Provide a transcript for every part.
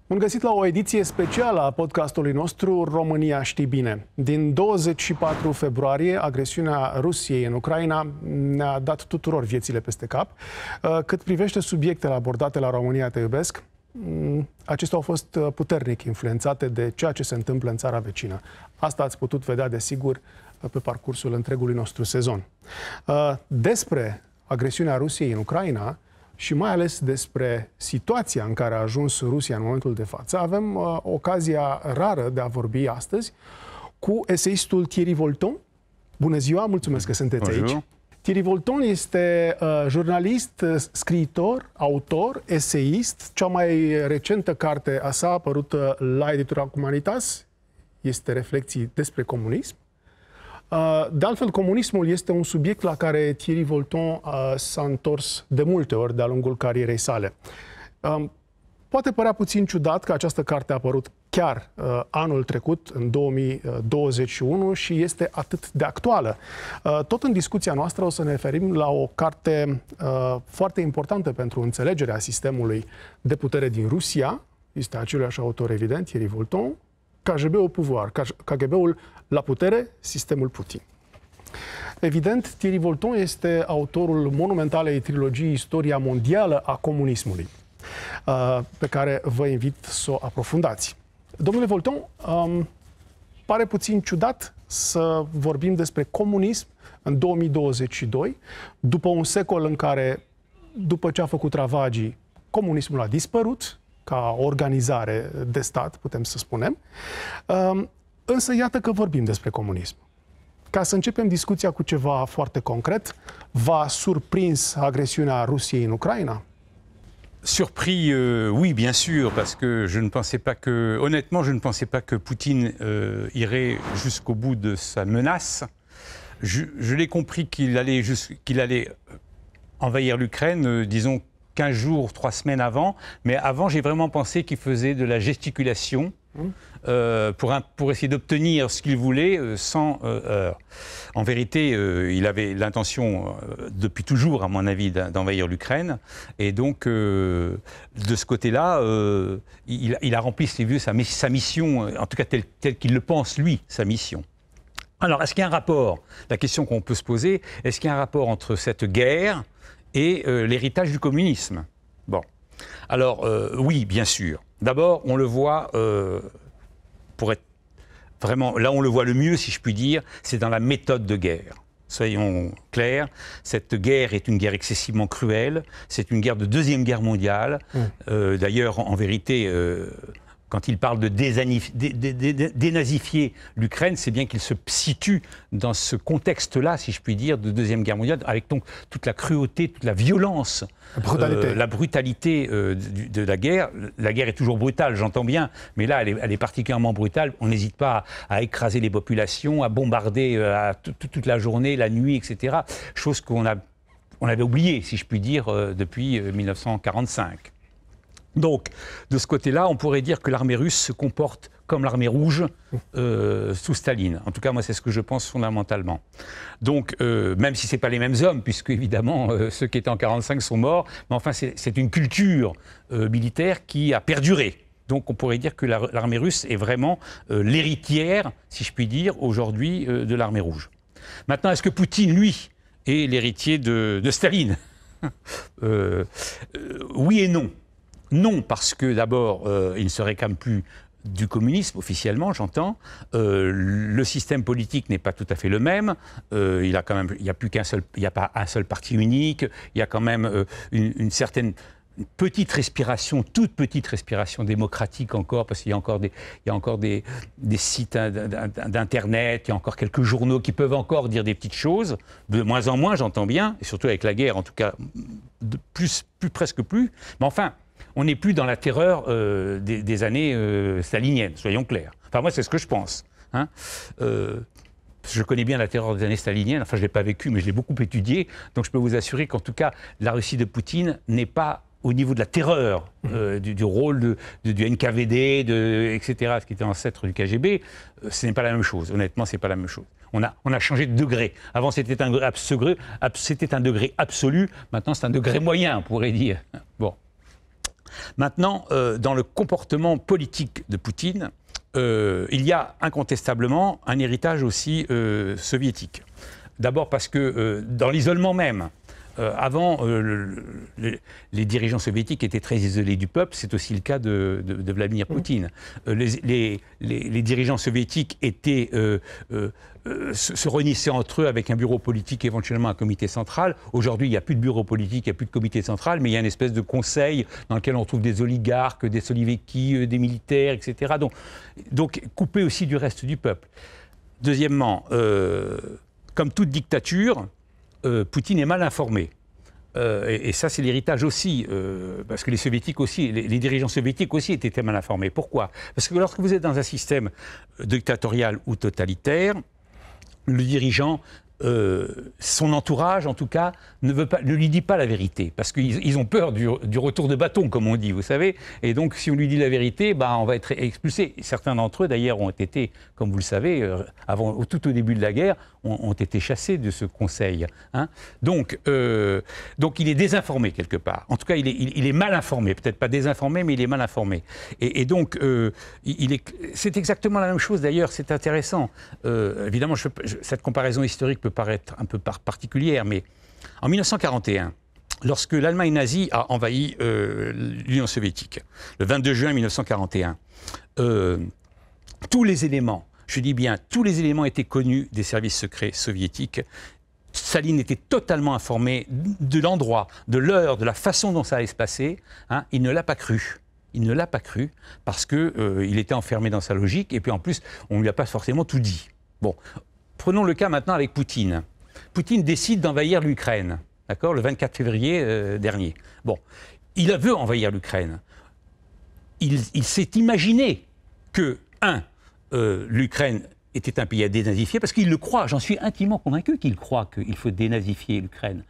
Bun găsit la o ediție specială a podcastului nostru România știi bine. Din 24 februarie, agresiunea Rusiei în Ucraina ne-a dat tuturor viețile peste cap. Cât privește subiectele abordate la România Te Iubesc, acestea au fost puternic influențate de ceea ce se întâmplă în țara vecină. Asta ați putut vedea, desigur, pe parcursul întregului nostru sezon. Despre agresiunea Rusiei în Ucraina și mai ales despre situația în care a ajuns Rusia în momentul de față, avem ocazia rară de a vorbi astăzi cu eseistul Thierry Volton. Bună ziua, mulțumesc că sunteți aici. Thierry Volton este jurnalist, scriitor, autor, eseist. Cea mai recentă carte a sa, apărută la editura Humanitas, este Reflecții despre comunism. De altfel, comunismul este un subiect la care Thierry Volton s-a întors de multe ori de-a lungul carierei sale. Poate părea puțin ciudat că această carte a apărut chiar anul trecut, în 2021, și este atât de actuală. Tot în discuția noastră o să ne referim la o carte foarte importantă pentru înțelegerea sistemului de putere din Rusia. Este aceluiași autor, evident, Thierry Volton, KGB au pouvoir, KGB-ul la putere, sistemul Putin. Evident, Thierry Volton este autorul monumentalei trilogii Istoria mondială a comunismului, pe care vă invit să o aprofundați. Domnule Volton, pare puțin ciudat să vorbim despre comunism în 2022, după un secol în care, după ce a făcut ravagii, comunismul a dispărut ca organizare de stat, putem să spunem. Însă iată că vorbim despre comunism. Ca să începem discuția cu ceva foarte concret, v-a surprins agresiunea Rusiei în Ucraina? Surpris, oui, bien sûr, parce que je ne pensais pas que, honnêtement, je ne pensais pas que Poutine irait jusqu'au bout de sa menace. Je l'ai compris qu'il allait envahir l'Ukraine, disons 15 jours, 3 semaines avant, mais avant, j'ai vraiment pensé qu'il faisait de la gesticulation pour essayer d'obtenir ce qu'il voulait sans heurts. En vérité, il avait l'intention, depuis toujours, à mon avis, d'envahir l'Ukraine. Et donc, de ce côté-là, il a rempli, si vous voulez, sa mission, en tout cas telle qu'il le pense, lui, sa mission. Alors, est-ce qu'il y a un rapport? La question qu'on peut se poser, est-ce qu'il y a un rapport entre cette guerre et l'héritage du communisme? Bon. Alors, oui, bien sûr. D'abord, on le voit, pour être vraiment, là on le voit le mieux, si je puis dire, c'est dans la méthode de guerre. Soyons clairs, cette guerre est une guerre excessivement cruelle, c'est une guerre de Deuxième Guerre mondiale. D'ailleurs, en vérité, quand il parle de dénazifier l'Ukraine, c'est bien qu'il se situe dans ce contexte-là, si je puis dire, de Deuxième Guerre mondiale, avec donc toute la cruauté, toute la violence, la brutalité de la guerre. La guerre est toujours brutale, j'entends bien, mais là, elle est particulièrement brutale. On n'hésite pas à écraser les populations, à bombarder toute la journée, la nuit, etc. Chose qu'on avait oubliée, si je puis dire, depuis 1945. Donc, de ce côté-là, on pourrait dire que l'armée russe se comporte comme l'armée rouge sous Staline. En tout cas, moi, c'est ce que je pense fondamentalement. Donc, même si ce n'est pas les mêmes hommes, puisque, évidemment, ceux qui étaient en 1945 sont morts, mais enfin, c'est une culture militaire qui a perduré. Donc, on pourrait dire que l'armée russe est vraiment l'héritière, si je puis dire, aujourd'hui, de l'armée rouge. Maintenant, est-ce que Poutine, lui, est l'héritier de Staline? Oui et non. Non, parce que d'abord, il ne se réclame plus du communisme, officiellement, j'entends. Le système politique n'est pas tout à fait le même. Il y a plus qu'un seul, il n'y a pas un seul parti unique. Il y a quand même une certaine petite respiration, toute petite respiration démocratique encore, parce qu'il y a encore des sites d'internet, il y a encore quelques journaux qui peuvent encore dire des petites choses, de moins en moins, j'entends bien, et surtout avec la guerre, en tout cas, presque plus. Mais enfin, on n'est plus dans la terreur des années staliniennes, soyons clairs. Enfin, moi, c'est ce que je pense. Hein. Je connais bien la terreur des années staliniennes, enfin, je ne l'ai pas vécu, mais je l'ai beaucoup étudié. Donc, je peux vous assurer qu'en tout cas, la Russie de Poutine n'est pas au niveau de la terreur, du rôle du NKVD, etc., ce qui était ancêtre du KGB, ce n'est pas la même chose. Honnêtement, ce n'est pas la même chose. On a changé de degré. Avant, c'était un degré absolu. Maintenant, c'est un degré moyen, on pourrait dire. Bon. Maintenant, dans le comportement politique de Poutine, il y a incontestablement un héritage aussi soviétique. D'abord parce que dans l'isolement même, avant, les dirigeants soviétiques étaient très isolés du peuple, c'est aussi le cas de Vladimir Poutine. Les dirigeants soviétiques étaient, se réunissaient entre eux avec un bureau politique, éventuellement un comité central. Aujourd'hui, il n'y a plus de bureau politique, il n'y a plus de comité central, mais il y a une espèce de conseil dans lequel on trouve des oligarques, des Solivéki, des militaires, etc. Donc coupé aussi du reste du peuple. Deuxièmement, comme toute dictature, Poutine est mal informé. Et ça, c'est l'héritage aussi, parce que les soviétiques aussi, les dirigeants soviétiques aussi étaient mal informés. Pourquoi? Parce que lorsque vous êtes dans un système dictatorial ou totalitaire, le dirigeant, son entourage en tout cas, ne lui dit pas la vérité, parce qu'ils ont peur du retour de bâton, comme on dit, vous savez. Et donc, si on lui dit la vérité, on va être expulsé. Certains d'entre eux, d'ailleurs, ont été, comme vous le savez, tout au début de la guerre, ont été chassés de ce conseil. Hein. Donc, il est désinformé quelque part. En tout cas, il est mal informé. Peut-être pas désinformé, mais il est mal informé. Et donc, c'est exactement la même chose, d'ailleurs. C'est intéressant. Évidemment, cette comparaison historique peut paraître un peu particulière, mais en 1941, lorsque l'Allemagne nazie a envahi l'Union soviétique, le 22 juin 1941, tous les éléments, je dis bien tous les éléments étaient connus des services secrets soviétiques. Staline était totalement informé de l'endroit, de l'heure, de la façon dont ça allait se passer. Hein, il ne l'a pas cru. Il ne l'a pas cru parce qu'il était enfermé dans sa logique et puis en plus, on ne lui a pas forcément tout dit. Bon. Prenons le cas maintenant avec Poutine. Poutine décide d'envahir l'Ukraine, d'accord, le 24 février dernier. Bon, il veut envahir l'Ukraine. Il s'est imaginé que, l'Ukraine était un pays à dénazifier, parce qu'il le croit, j'en suis intimement convaincu qu'il croit qu'il faut dénazifier l'Ukraine.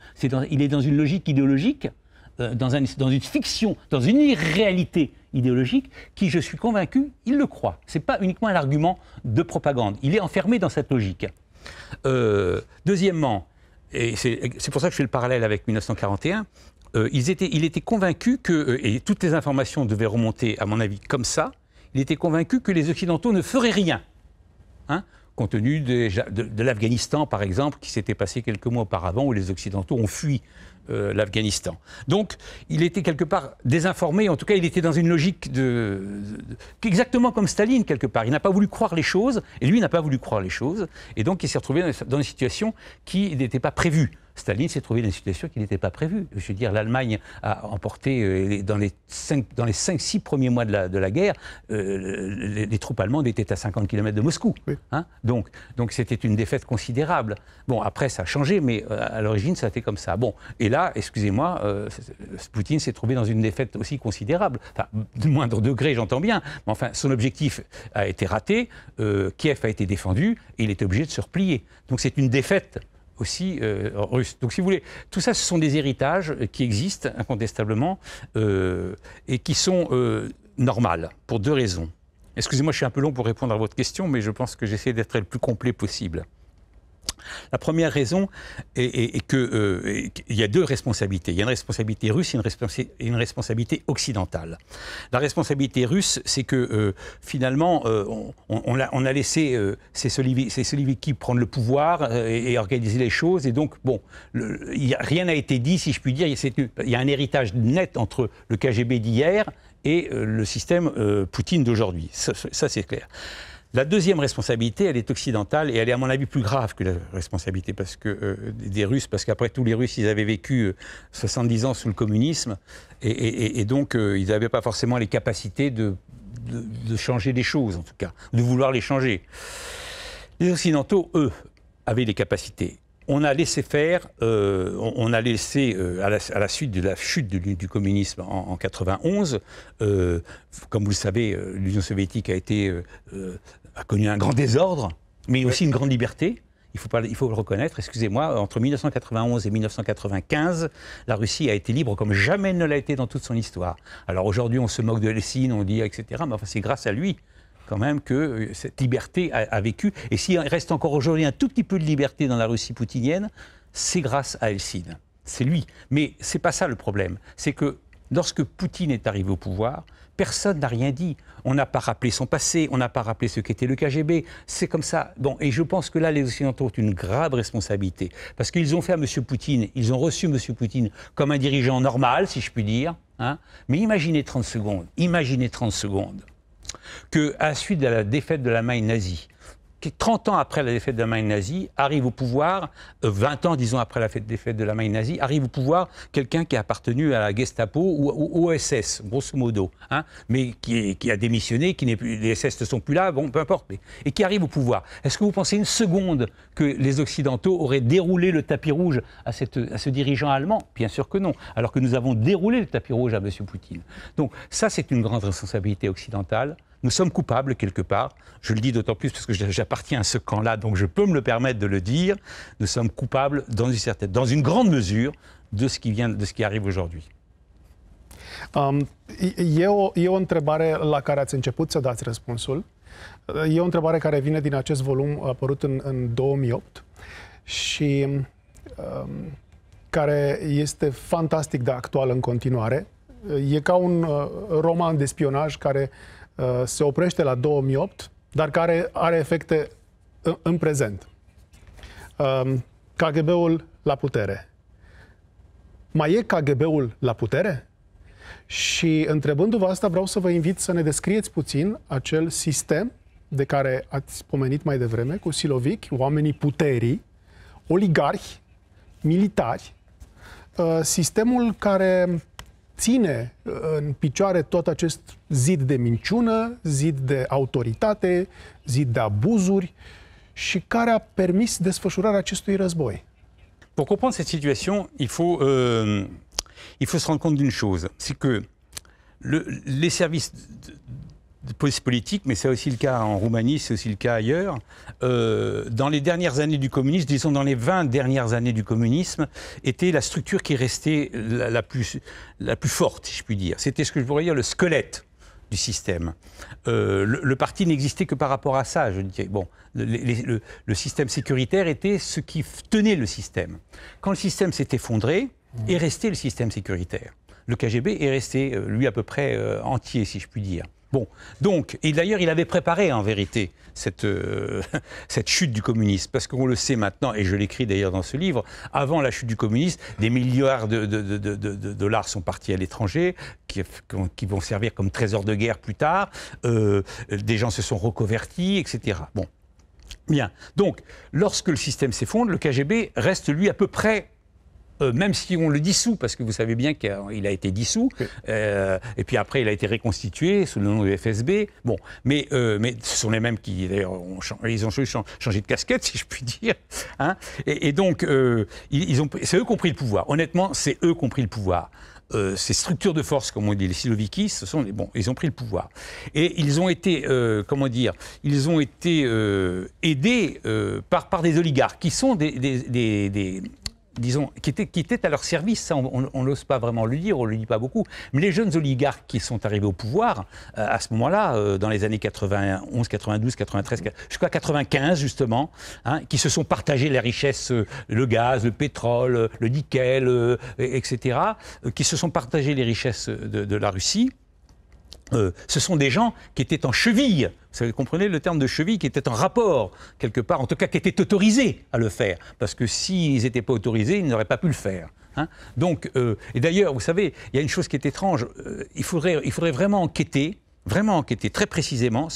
Il est dans une logique idéologique, dans une fiction, dans une irréalité idéologique, qui, je suis convaincu, il le croit. Ce n'est pas uniquement un argument de propagande. Il est enfermé dans cette logique. Deuxièmement, et c'est pour ça que je fais le parallèle avec 1941, il était convaincu que, et toutes les informations devaient remonter, à mon avis, comme ça, il était convaincu que les Occidentaux ne feraient rien. Hein, compte tenu de l'Afghanistan, par exemple, qui s'était passé quelques mois auparavant, où les Occidentaux ont fui l'Afghanistan. Donc, il était quelque part désinformé, en tout cas, il était dans une logique exactement comme Staline, quelque part. Il n'a pas voulu croire les choses, et lui n'a pas voulu croire les choses, et donc il s'est retrouvé dans une situation qui n'était pas prévue. Staline s'est trouvé dans une situation qui n'était pas prévue. Je veux dire, l'Allemagne a emporté, dans les 5-6 premiers mois de la guerre, les troupes allemandes étaient à 50 km de Moscou. Oui. Hein, donc c'était une défaite considérable. Bon, après, ça a changé, mais à l'origine, ça a été comme ça. Bon, et là, excusez-moi, Poutine s'est trouvé dans une défaite aussi considérable. Enfin, de moindre degré, j'entends bien, mais enfin, son objectif a été raté, Kiev a été défendu, et il était obligé de se replier. Donc c'est une défaite aussi russe. Donc si vous voulez, tout ça, ce sont des héritages qui existent incontestablement et qui sont normales, pour deux raisons. Excusez-moi, je suis un peu long pour répondre à votre question, mais je pense que j'essaie d'être le plus complet possible. La première raison est qu'il y a deux responsabilités. Il y a une responsabilité russe et une responsabilité occidentale. La responsabilité russe, c'est que finalement, on a laissé ces Solivéki prendre le pouvoir et organiser les choses. Et donc, bon, rien n'a été dit, si je puis dire. Il y a un héritage net entre le KGB d'hier et le système Poutine d'aujourd'hui. Ça c'est clair. La deuxième responsabilité, elle est occidentale et elle est à mon avis plus grave que la responsabilité des Russes, parce qu'après tout, les Russes, ils avaient vécu 70 ans sous le communisme et donc ils n'avaient pas forcément les capacités de changer les choses, en tout cas, de vouloir les changer. Les Occidentaux, eux, avaient les capacités. On a laissé faire, on a laissé, à la suite de la chute du communisme en 91, comme vous le savez, l'Union soviétique a connu un grand désordre, mais aussi une grande liberté. Il faut le reconnaître, excusez-moi, entre 1991 et 1995, la Russie a été libre comme jamais elle ne l'a été dans toute son histoire. Alors aujourd'hui, on se moque de Helsinki, on dit etc., mais enfin c'est grâce à lui quand même que cette liberté a vécu. Et s'il reste encore aujourd'hui un tout petit peu de liberté dans la Russie poutinienne, c'est grâce à Helsinki. C'est lui. Mais c'est pas ça le problème. C'est que lorsque Poutine est arrivé au pouvoir, personne n'a rien dit. On n'a pas rappelé son passé, on n'a pas rappelé ce qu'était le KGB. C'est comme ça. Bon, et je pense que là, les Occidentaux ont une grave responsabilité. Parce qu'ils ont fait à M. Poutine, ils ont reçu M. Poutine comme un dirigeant normal, si je puis dire. Hein. Mais imaginez 30 secondes, qu'à la suite de la défaite de l'Allemagne nazie, 30 ans après la défaite de l'Allemagne nazie, arrive au pouvoir, 20 ans, disons, après la défaite de l'Allemagne nazie, arrive au pouvoir quelqu'un qui a appartenu à la Gestapo ou au SS, grosso modo, hein, mais qui a démissionné, les SS ne sont plus là, bon, peu importe, et qui arrive au pouvoir. Est-ce que vous pensez une seconde que les Occidentaux auraient déroulé le tapis rouge à ce dirigeant allemand? Bien sûr que non, alors que nous avons déroulé le tapis rouge à M. Poutine. Donc ça, c'est une grande responsabilité occidentale. Nous sommes coupables quelque part, je le dis d'autant plus parce que j'appartiens à ce camp-là, donc je peux me le permettre de le dire, nous sommes coupables dans une grande mesure de ce qui arrive aujourd'hui. E o întrebare la care ați început să dați răspunsul. E o întrebare care vine din acest volum apărut în 2008 și care este fantastic de actual în continuare. E ca un roman de spionaj care se oprește la 2008, dar care are efecte în prezent. KGB-ul la putere. Mai e KGB-ul la putere? Și întrebându-vă asta, vreau să vă invit să ne descrieți puțin acel sistem de care ați pomenit mai devreme, cu silovichi, oamenii puterii, oligarhi, militari, sistemul care ține în picioare tot acest zid de minciună, zid de autoritate, zid de abuzuri și care a permis desfășurarea acestui război. Pour comprendre cette situation, il faut se rendre compte d'une chose, c'est que les services de police politique, mais c'est aussi le cas en Roumanie, c'est aussi le cas ailleurs, dans les dernières années du communisme, disons dans les 20 dernières années du communisme, était la structure qui restait la plus forte, si je puis dire. C'était ce que je pourrais dire le squelette du système. Le parti n'existait que par rapport à ça, je dirais. Bon, le système sécuritaire était ce qui tenait le système. Quand le système s'est effondré, est resté le système sécuritaire. Le KGB est resté, lui, à peu près entier, si je puis dire. Bon, donc, et d'ailleurs, il avait préparé en vérité cette chute du communisme, parce qu'on le sait maintenant, et je l'écris d'ailleurs dans ce livre, avant la chute du communisme, des milliards de dollars sont partis à l'étranger, qui vont servir comme trésor de guerre plus tard, des gens se sont reconvertis, etc. Bon, bien. Donc, lorsque le système s'effondre, le KGB reste, lui, à peu près même si on le dissout, parce que vous savez bien qu'il a été dissous, et puis après il a été reconstitué sous le nom de FSB. Bon, mais ce sont les mêmes qui, d'ailleurs, ils ont changé de casquette, si je puis dire. Hein, et donc, c'est eux qui ont pris le pouvoir. Honnêtement, c'est eux qui ont pris le pouvoir. Ces structures de force, comme on dit, les silovikis, ils ont pris le pouvoir. Et ils ont été, aidés par des oligarques, qui sont disons, qui étaient à leur service, ça on n'ose pas vraiment le dire, on ne le dit pas beaucoup, mais les jeunes oligarques qui sont arrivés au pouvoir, à ce moment-là, dans les années 91, 92, 93, jusqu'à 95 justement, hein, qui se sont partagés les richesses, le gaz, le pétrole, le nickel, etc., qui se sont partagés les richesses de la Russie, ce sont des gens qui étaient en cheville, vous comprenez le terme de cheville, qui étaient en rapport, quelque part, en tout cas qui étaient autorisés à le faire, parce que s'ils n'étaient pas autorisés, ils n'auraient pas pu le faire. Hein. Donc, et d'ailleurs, vous savez, il y a une chose qui est étrange, il faudrait vraiment enquêter très précisément,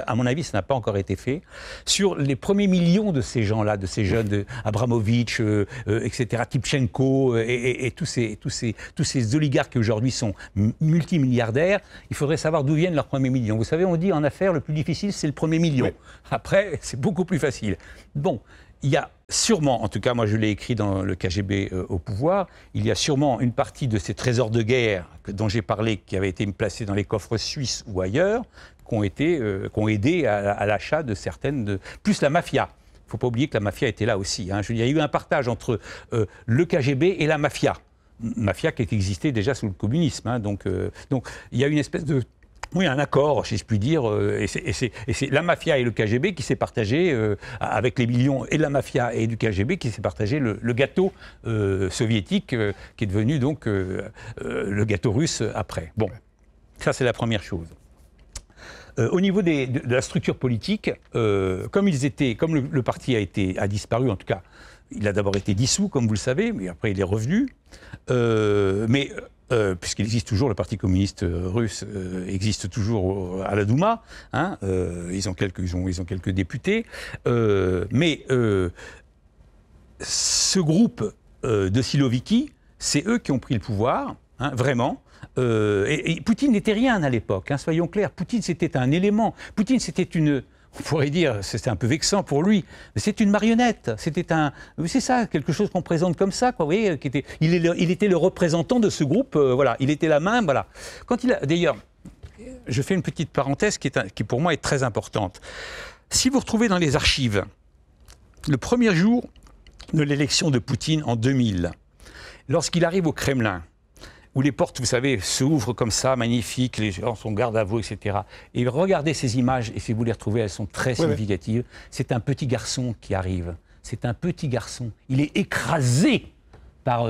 à mon avis, ça n'a pas encore été fait, sur les premiers millions de ces gens-là, de ces jeunes, Abramovitch, etc., Tipchenko, et tous ces oligarques qui aujourd'hui sont multimilliardaires. Il faudrait savoir d'où viennent leurs premiers millions. Vous savez, on dit en affaires, le plus difficile, c'est le premier million. Oui. Après, c'est beaucoup plus facile. Bon. Il y a sûrement, en tout cas moi je l'ai écrit dans le KGB au pouvoir, il y a sûrement une partie de ces trésors de guerre dont j'ai parlé, qui avaient été placés dans les coffres suisses ou ailleurs, qui ont aidé à l'achat de certaines, plus la mafia. Il ne faut pas oublier que la mafia était là aussi. Hein. Il y a eu un partage entre le KGB et la mafia. Mafia qui existait déjà sous le communisme. Hein. Donc il y a une espèce de Oui, un accord, si je puis dire, et c'est la mafia et le KGB qui s'est partagé, avec les millions et de la mafia et du KGB qui s'est partagé le gâteau soviétique qui est devenu donc le gâteau russe après. Bon, ça c'est la première chose. Au niveau de la structure politique, comme le parti a disparu, en tout cas, il a d'abord été dissous, comme vous le savez, mais après il est revenu. Puisqu'il existe toujours, le Parti communiste russe existe toujours à la Douma, hein, ils ont quelques députés, mais ce groupe de Siloviki, c'est eux qui ont pris le pouvoir, hein, vraiment. Et Poutine n'était rien à l'époque, hein, soyons clairs. Poutine, c'était un élément. Poutine, c'était on pourrait dire, c'était un peu vexant pour lui, mais c'est une marionnette. C'est ça, quelque chose qu'on présente comme ça, quoi. Vous voyez, il était le représentant de ce groupe, voilà. Il était la main, voilà. D'ailleurs, je fais une petite parenthèse qui pour moi est très importante. Si vous retrouvez dans les archives le premier jour de l'élection de Poutine en 2000, lorsqu'il arrive au Kremlin, où les portes, vous savez, s'ouvrent comme ça, magnifiques, les gens sont garde à vous, etc. Et regardez ces images, et si vous les retrouvez, elles sont très significatives. Oui. C'est un petit garçon qui arrive. C'est un petit garçon. Il est écrasé par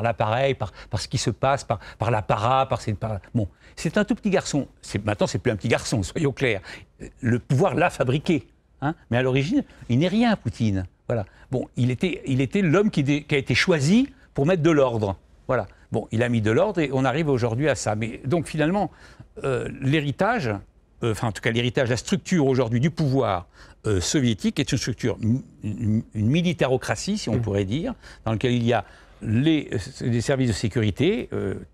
l'appareil, par ce qui se passe, par l'apparat, Bon, c'est un tout petit garçon. Maintenant, c'est plus un petit garçon, soyons clairs. Le pouvoir l'a fabriqué. Hein, mais à l'origine, il n'est rien, Poutine. Voilà. Bon, il était l'homme qui a été choisi pour mettre de l'ordre. Voilà. Bon, il a mis de l'ordre et on arrive aujourd'hui à ça. Mais donc finalement, l'héritage, en tout cas l'héritage, la structure aujourd'hui du pouvoir soviétique est une structure, une militairocratie, si on pourrait dire, dans laquelle il y a les services de sécurité,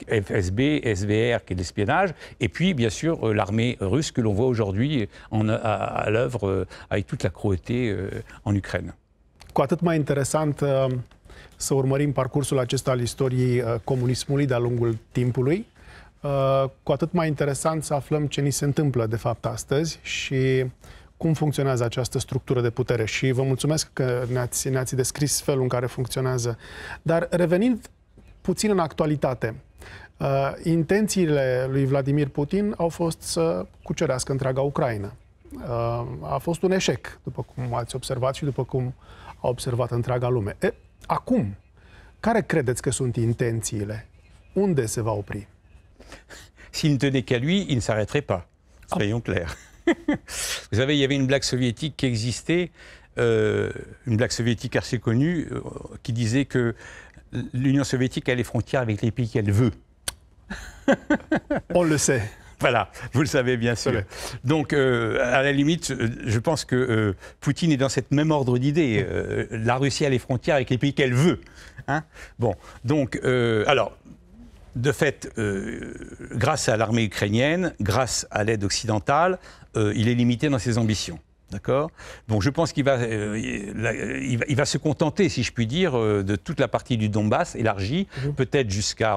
FSB, SVR, qui est l'espionnage, et puis bien sûr l'armée russe que l'on voit aujourd'hui à l'œuvre avec toute la cruauté en Ukraine. Cu atât mai interesant să urmărim parcursul acesta al istoriei comunismului de-a lungul timpului, cu atât mai interesant să aflăm ce ni se întâmplă de fapt astăzi și cum funcționează această structură de putere. Și vă mulțumesc că ne-ați descris felul în care funcționează. Dar revenind puțin în actualitate, intențiile lui Vladimir Putin au fost să cucerească întreaga Ucraina. A fost un eșec, după cum ați observat și după cum a observat întreaga lume. Acum, care credeți că sunt intențiile? Unde se va opri? S'il ne tenait qu'à lui, il ne s'arrêterait pas. Soyons clairs. Vous savez, il y avait une blague soviétique qui existait, une blague soviétique assez connue, qui disait que l'Union soviétique a les frontières avec les pays qu'elle veut. On le sait. Voilà, vous le savez bien sûr. Donc, à la limite, je pense que Poutine est dans cette même ordre d'idée. La Russie a les frontières avec les pays qu'elle veut. Hein, bon, donc, alors, de fait, grâce à l'armée ukrainienne, grâce à l'aide occidentale, il est limité dans ses ambitions. D'accord. Bon, je pense qu'il va se contenter, si je puis dire, de toute la partie du Donbass élargie, peut-être jusqu'à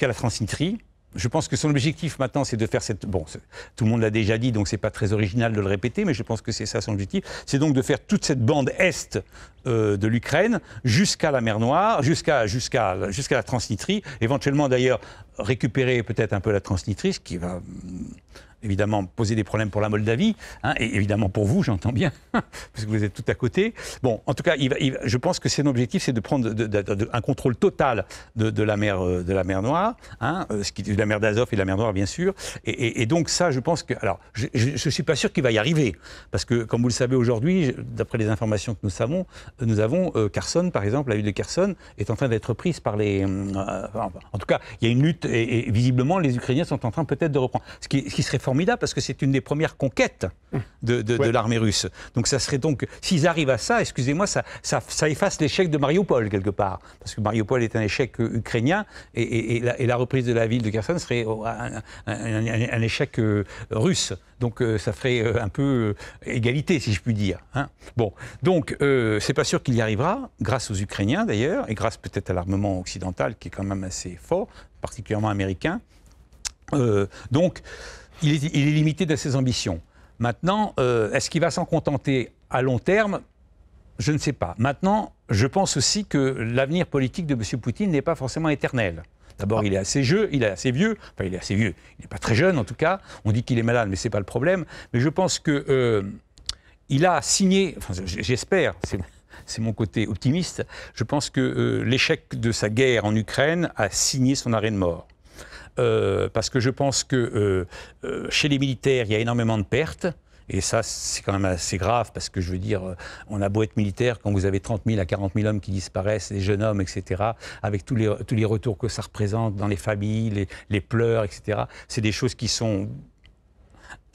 la Transnistrie. Je pense que son objectif maintenant, c'est de faire bon, tout le monde l'a déjà dit, donc c'est pas très original de le répéter, mais je pense que c'est ça son objectif. C'est donc de faire toute cette bande est de l'Ukraine jusqu'à la mer Noire, jusqu'à la Transnistrie, éventuellement d'ailleurs récupérer peut-être un peu la Transnistrie, ce qui va évidemment poser des problèmes pour la Moldavie, hein, et évidemment pour vous, j'entends bien, parce que vous êtes tout à côté. Bon, en tout cas, je pense que son objectif, c'est de prendre un contrôle total de la mer Noire, hein, de la mer d'Azov et de la mer Noire, bien sûr. Et donc ça, je pense que... Alors, je ne suis pas sûr qu'il va y arriver, parce que, comme vous le savez aujourd'hui, d'après les informations que nous avons, Kherson, par exemple, la ville de Kherson, est en train d'être prise par les... en tout cas, il y a une lutte, et visiblement, les Ukrainiens sont en train peut-être de reprendre. Ce qui serait formidable, parce que c'est une des premières conquêtes de l'armée russe. Donc ça serait donc, s'ils arrivent à ça, excusez-moi, ça efface l'échec de Mariupol quelque part, parce que Mariupol est un échec ukrainien, et la reprise de la ville de Kherson serait un échec russe. Donc ça ferait un peu égalité, si je puis dire. Hein. Bon, donc c'est pas sûr qu'il y arrivera, grâce aux Ukrainiens d'ailleurs, et grâce peut-être à l'armement occidental qui est quand même assez fort, particulièrement américain. Donc il est limité dans ses ambitions. Maintenant, est-ce qu'il va s'en contenter à long terme? Je ne sais pas. Maintenant, je pense aussi que l'avenir politique de M. Poutine n'est pas forcément éternel. D'abord, il est assez vieux, il est assez vieux, il n'est pas très jeune en tout cas, on dit qu'il est malade, mais ce n'est pas le problème. Mais je pense qu'il a signé, enfin j'espère, c'est mon côté optimiste, je pense que l'échec de sa guerre en Ukraine a signé son arrêt de mort. Parce que je pense que chez les militaires, il y a énormément de pertes. Et ça, c'est quand même assez grave, parce que je veux dire, on a beau être militaire, quand vous avez 30 000 à 40 000 hommes qui disparaissent, des jeunes hommes, etc., avec tous les retours que ça représente dans les familles, les pleurs, etc., c'est des choses qui sont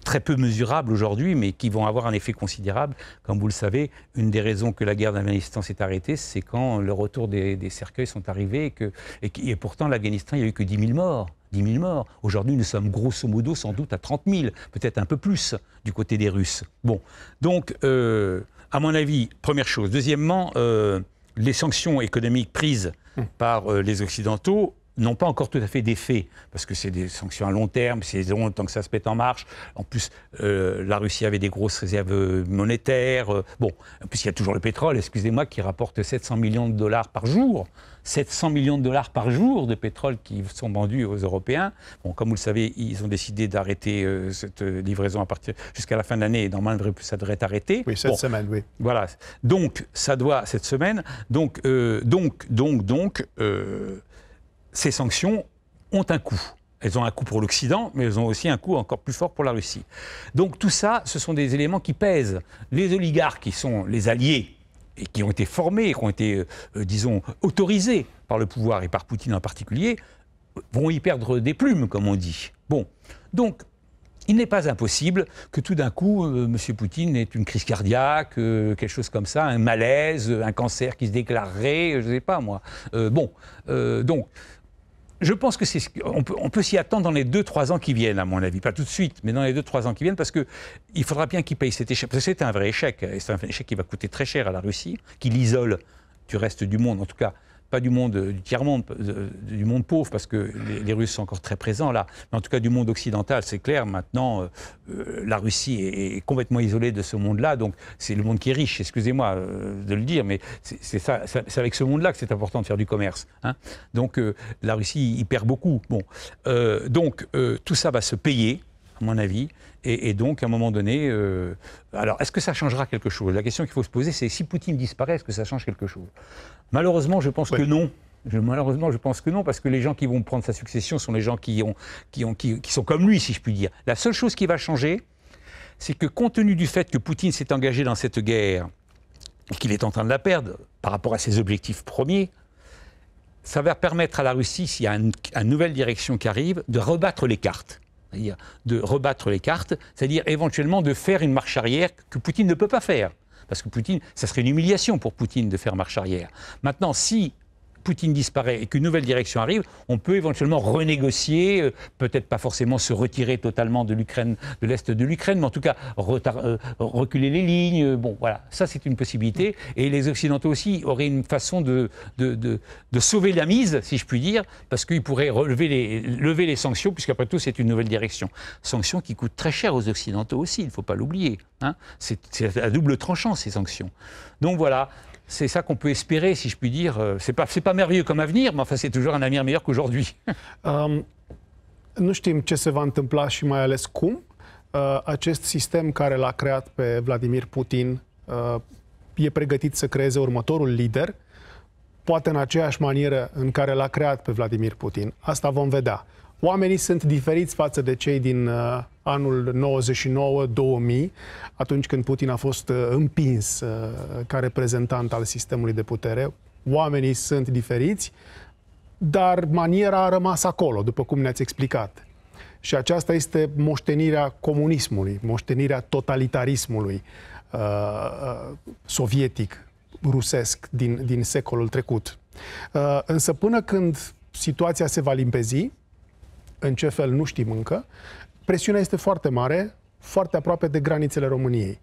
très peu mesurables aujourd'hui, mais qui vont avoir un effet considérable. Comme vous le savez, une des raisons que la guerre d'Afghanistan s'est arrêtée, c'est quand le retour des cercueils sont arrivés, et pourtant l'Afghanistan, il n'y a eu que 10 000 morts. 10 000 morts. Aujourd'hui, nous sommes grosso modo sans doute à 30 000, peut-être un peu plus du côté des Russes. Bon, donc, à mon avis, première chose. Deuxièmement, les sanctions économiques prises par les Occidentaux n'ont pas encore tout à fait d'effet, parce que c'est des sanctions à long terme, c'est long le temps que ça se mette en marche. En plus, la Russie avait des grosses réserves monétaires. Bon, en plus, il y a toujours le pétrole, excusez-moi, qui rapporte 700 millions de dollars par jour. 700 millions de dollars par jour de pétrole qui sont vendus aux Européens. Bon, comme vous le savez, ils ont décidé d'arrêter cette livraison à partir jusqu'à la fin de l'année. Et normalement, ça devrait être arrêté. Oui, cette semaine, oui. Voilà. Donc, ça doit, cette semaine. Donc, ces sanctions ont un coût. Elles ont un coût pour l'Occident, mais elles ont aussi un coût encore plus fort pour la Russie. Donc, tout ça, ce sont des éléments qui pèsent. Les oligarques, qui sont les alliés, et qui ont été formés, qui ont été, disons, autorisés par le pouvoir et par Poutine en particulier, vont y perdre des plumes, comme on dit. Bon, donc, il n'est pas impossible que tout d'un coup, M. Poutine ait une crise cardiaque, quelque chose comme ça, un malaise, un cancer qui se déclarerait, je ne sais pas moi. Donc, je pense que on peut s'y attendre dans les 2-3 ans qui viennent, à mon avis. Pas tout de suite, mais dans les 2-3 ans qui viennent, parce qu'il faudra bien qu'il paye cet échec. Parce que c'est un vrai échec. Et c'est un échec qui va coûter très cher à la Russie, qui l'isole du reste du monde, en tout cas pas du monde du tiers-monde, du monde pauvre, parce que les Russes sont encore très présents là, mais en tout cas du monde occidental, c'est clair. Maintenant, la Russie est complètement isolée de ce monde-là, donc c'est le monde qui est riche, excusez-moi de le dire, mais c'est avec ce monde-là que c'est important de faire du commerce. Hein. Donc la Russie y perd beaucoup. Bon, donc tout ça va se payer, à mon avis, et donc à un moment donné, alors est-ce que ça changera quelque chose? La question qu'il faut se poser, c'est si Poutine disparaît, est-ce que ça change quelque chose? Malheureusement, je pense que non. Malheureusement, je pense que non, parce que les gens qui vont prendre sa succession sont les gens qui sont comme lui, si je puis dire. La seule chose qui va changer, c'est que compte tenu du fait que Poutine s'est engagé dans cette guerre et qu'il est en train de la perdre par rapport à ses objectifs premiers, ça va permettre à la Russie, s'il y a une nouvelle direction qui arrive, de rebattre les cartes. C'est-à-dire de rebattre les cartes, c'est-à-dire éventuellement de faire une marche arrière que Poutine ne peut pas faire. Parce que Poutine, ça serait une humiliation pour Poutine de faire marche arrière. Maintenant, si Poutine disparaît et qu'une nouvelle direction arrive, on peut éventuellement renégocier, peut-être pas forcément se retirer totalement de l'Ukraine, de l'Est de l'Ukraine, mais en tout cas reculer les lignes. Bon, voilà, ça c'est une possibilité. Et les Occidentaux aussi auraient une façon de sauver la mise, si je puis dire, parce qu'ils pourraient lever les sanctions, puisqu'après tout c'est une nouvelle direction. Sanctions qui coûtent très cher aux Occidentaux aussi, il ne faut pas l'oublier. Hein. C'est à double tranchant ces sanctions. Donc voilà. C'est ça qu'on peut espérer, si je puis dire. C'est pas merveilleux comme avenir, mais enfin, c'est toujours un avenir meilleur qu'aujourd'hui. Nu știm ce se va întâmpla și mai ales cum. Acest sistem care l-a creat pe Vladimir Putin e pregătit să creeze următorul lider, poate în aceeași manieră în care l-a creat pe Vladimir Putin. Asta vom vedea. Oamenii sunt diferiți față de cei din anul 99-2000, atunci când Putin a fost împins ca reprezentant al sistemului de putere. Oamenii sunt diferiți, dar maniera a rămas acolo, după cum ne-ați explicat. Și aceasta este moștenirea comunismului, moștenirea totalitarismului sovietic, rusesc din secolul trecut. Însă până când situația se va limpezi, în ce fel nu știm încă, presiunea este foarte mare, foarte aproape de granițele României.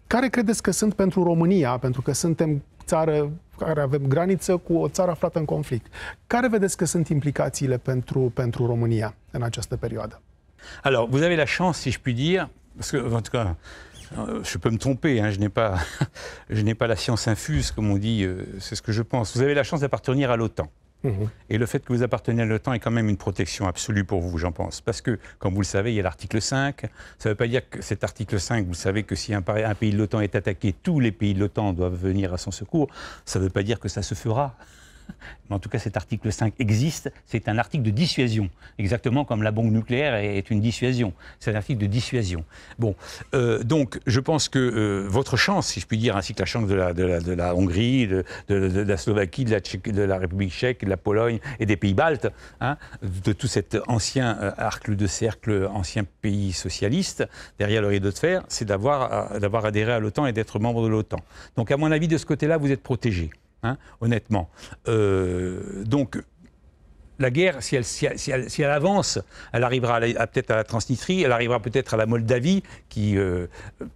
Care credeți că sunt pentru România, pentru că suntem țară care avem graniță cu o țară aflată în conflict? Care vedeți că sunt implicațiile pentru România în această perioadă? Alors, vous avez la chance, si je puis dire, parce que, en tout cas, je peux me tromper, hein, je n'ai pas la science infuse, comme on dit, c'est ce que je pense. Vous avez la chance d'appartenir à l'OTAN. Et le fait que vous apparteniez à l'OTAN est quand même une protection absolue pour vous, j'en pense. Parce que, comme vous le savez, il y a l'article 5. Ça ne veut pas dire que cet article 5, vous savez que si un pays de l'OTAN est attaqué, tous les pays de l'OTAN doivent venir à son secours. Ça ne veut pas dire que ça se fera. Mais en tout cas, cet article 5 existe. C'est un article de dissuasion. Exactement comme la bombe nucléaire est une dissuasion. C'est un article de dissuasion. Bon, donc, je pense que votre chance, si je puis dire, ainsi que la chance de la Hongrie, de la Slovaquie, de la République tchèque, de la Pologne et des pays baltes, hein, de tout cet ancien arc de cercle, ancien pays socialiste, derrière le rideau de fer, c'est d'avoir adhéré à l'OTAN et d'être membre de l'OTAN. Donc, à mon avis, de ce côté-là, vous êtes protégé. Hein, honnêtement. Donc, la guerre, si elle avance, elle arrivera peut-être à la Transnistrie, elle arrivera peut-être à la Moldavie, qui,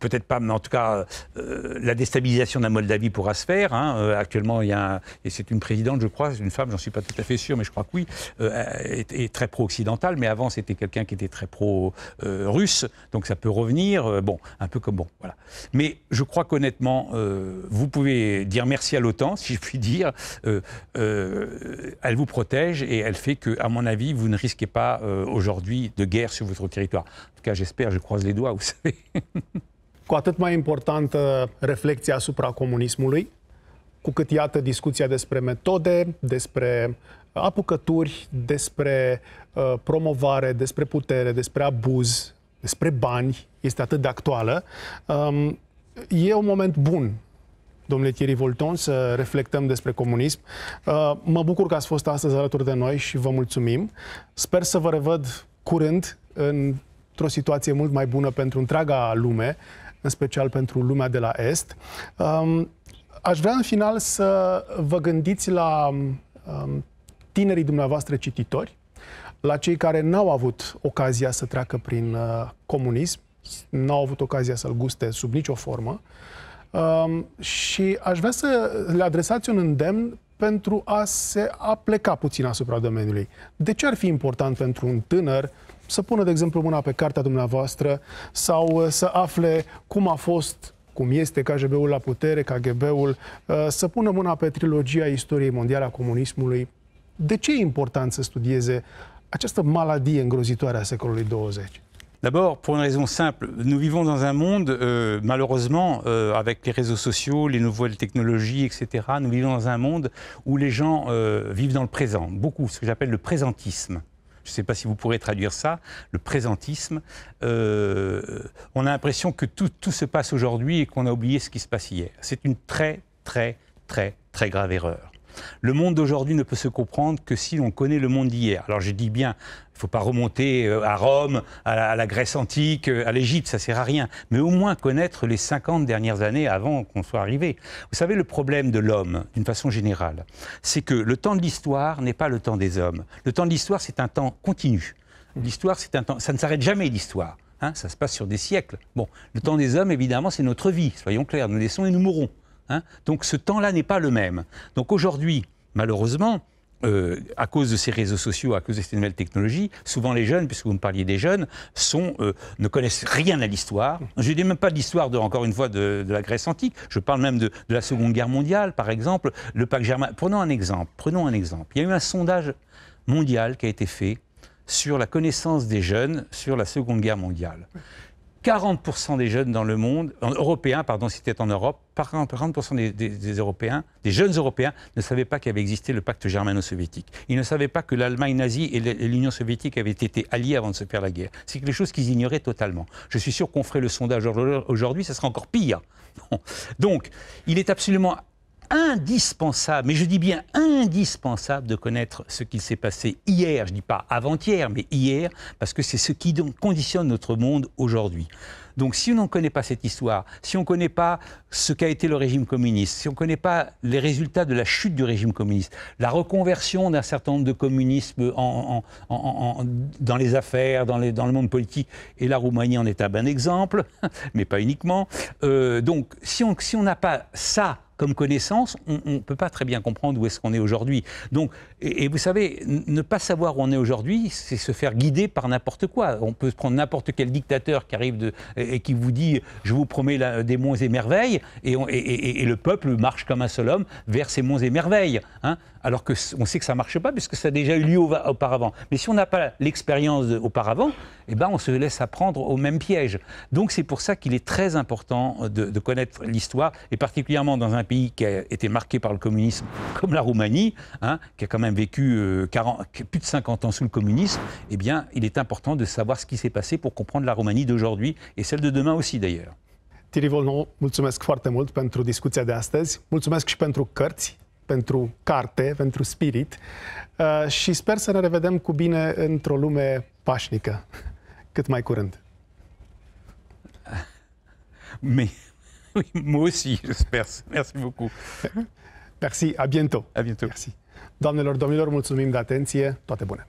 peut-être pas, mais en tout cas, la déstabilisation de la Moldavie pourra se faire. Hein. Actuellement, il y a et c'est une présidente, je crois, une femme, j'en suis pas tout à fait sûr, mais je crois que oui, est très pro-occidentale, mais avant, c'était quelqu'un qui était très pro-russe, donc ça peut revenir, bon, un peu comme bon, voilà. Mais je crois qu'honnêtement, vous pouvez dire merci à l'OTAN, si je puis dire, elle vous protège et elle fait que, à mon avis, vous ne risquez pas aujourd'hui de guerre sur votre territoire. En tout cas, j'espère, je croise les doigts, vous savez. Cu atât mai importantă reflecția asupra comunismului, cu cât, iată, discuția despre metode, despre apucături, despre promovare, despre putere, despre abuz, despre bani, este atât de actuală. E un moment bun, domnule Thierry Volton, să reflectăm despre comunism. Mă bucur că ați fost astăzi alături de noi și vă mulțumim. Sper să vă revăd curând într-o situație mult mai bună pentru întreaga lume, în special pentru lumea de la Est. Aș vrea în final să vă gândiți la tinerii dumneavoastră cititori, la cei care n-au avut ocazia să treacă prin comunism, n-au avut ocazia să-l guste sub nicio formă, și aș vrea să le adresați un îndemn pentru a se apleca puțin asupra domeniului. De ce ar fi important pentru un tânăr să pună, de exemplu, mâna pe cartea dumneavoastră sau să afle cum a fost, cum este KGB-ul la putere, KGB-ul, să pună mâna pe trilogia istoriei mondiale a comunismului? De ce e important să studieze această maladie îngrozitoare a secolului 20? D'abord, pour une raison simple, nous vivons dans un monde, malheureusement, avec les réseaux sociaux, les nouvelles technologies, etc., nous vivons dans un monde où les gens vivent dans le présent, beaucoup, ce que j'appelle le présentisme. Je ne sais pas si vous pourrez traduire ça, le présentisme. On a l'impression que tout se passe aujourd'hui et qu'on a oublié ce qui se passe hier. C'est une très, très, très, très grave erreur. Le monde d'aujourd'hui ne peut se comprendre que si l'on connaît le monde d'hier. Alors je dis bien, il ne faut pas remonter à Rome, à la Grèce antique, à l'Égypte, ça ne sert à rien. Mais au moins connaître les 50 dernières années avant qu'on soit arrivé. Vous savez, le problème de l'homme, d'une façon générale, c'est que le temps de l'histoire n'est pas le temps des hommes. Le temps de l'histoire, c'est un temps continu. L'histoire, c'est un temps, ça ne s'arrête jamais, l'histoire. Hein, ça se passe sur des siècles. Bon, le temps des hommes, évidemment, c'est notre vie, soyons clairs. Nous naissons et nous mourrons. Hein? Donc ce temps-là n'est pas le même. Donc aujourd'hui, malheureusement, à cause de ces réseaux sociaux, à cause de ces nouvelles technologies, souvent les jeunes, puisque vous me parliez des jeunes, ne connaissent rien à l'histoire. Je ne dis même pas de l'histoire, encore une fois, de la Grèce antique. Je parle même de la Seconde Guerre mondiale, par exemple, le pacte germain. Prenons un exemple. Il y a eu un sondage mondial qui a été fait sur la connaissance des jeunes sur la Seconde Guerre mondiale. 40% des jeunes dans le monde, européens, pardon, si c'était en Europe, 40% des Européens, des jeunes Européens, ne savaient pas qu'avait existé le pacte germano-soviétique. Ils ne savaient pas que l'Allemagne nazie et l'Union soviétique avaient été alliés avant de se faire la guerre. C'est quelque chose qu'ils ignoraient totalement. Je suis sûr qu'on ferait le sondage aujourd'hui, ça sera encore pire. Bon. Donc, il est absolument indispensable, mais je dis bien indispensable, de connaître ce qu'il s'est passé hier, je ne dis pas avant-hier, mais hier, parce que c'est ce qui conditionne notre monde aujourd'hui. Donc si on ne connaît pas cette histoire, si on ne connaît pas ce qu'a été le régime communiste, si on ne connaît pas les résultats de la chute du régime communiste, la reconversion d'un certain nombre de communismes dans les affaires, dans le monde politique, et la Roumanie en est un bon exemple, mais pas uniquement. Donc si on n'a pas ça comme connaissance, on ne peut pas très bien comprendre où est-ce qu'on est aujourd'hui. Donc, et vous savez, ne pas savoir où on est aujourd'hui, c'est se faire guider par n'importe quoi. On peut prendre n'importe quel dictateur qui arrive et qui vous dit « je vous promets des monts et merveilles », et le peuple marche comme un seul homme vers ces monts et merveilles. Hein. alors qu'on sait que ça ne marche pas, puisque ça a déjà eu lieu auparavant. Mais si on n'a pas l'expérience auparavant, eh ben, on se laisse apprendre au même piège. Donc c'est pour ça qu'il est très important de connaître l'histoire, et particulièrement dans un pays qui a été marqué par le communisme, comme la Roumanie, hein, qui a quand même vécu plus de 50 ans sous le communisme. Eh bien, il est important de savoir ce qui s'est passé pour comprendre la Roumanie d'aujourd'hui, et celle de demain aussi d'ailleurs. Thierry Volnau, mulțumesc foarte mult pentru discuția de astăzi. Mulțumesc și pentru cărți, pentru carte, pentru spirit și sper să ne revedem cu bine într-o lume pașnică, cât mai curând. Mais oui, moi aussi, j'espère. Merci beaucoup. Merci, à bientôt. À bientôt. Merci. Doamnelor, domnilor, mulțumim de atenție. Toate bune.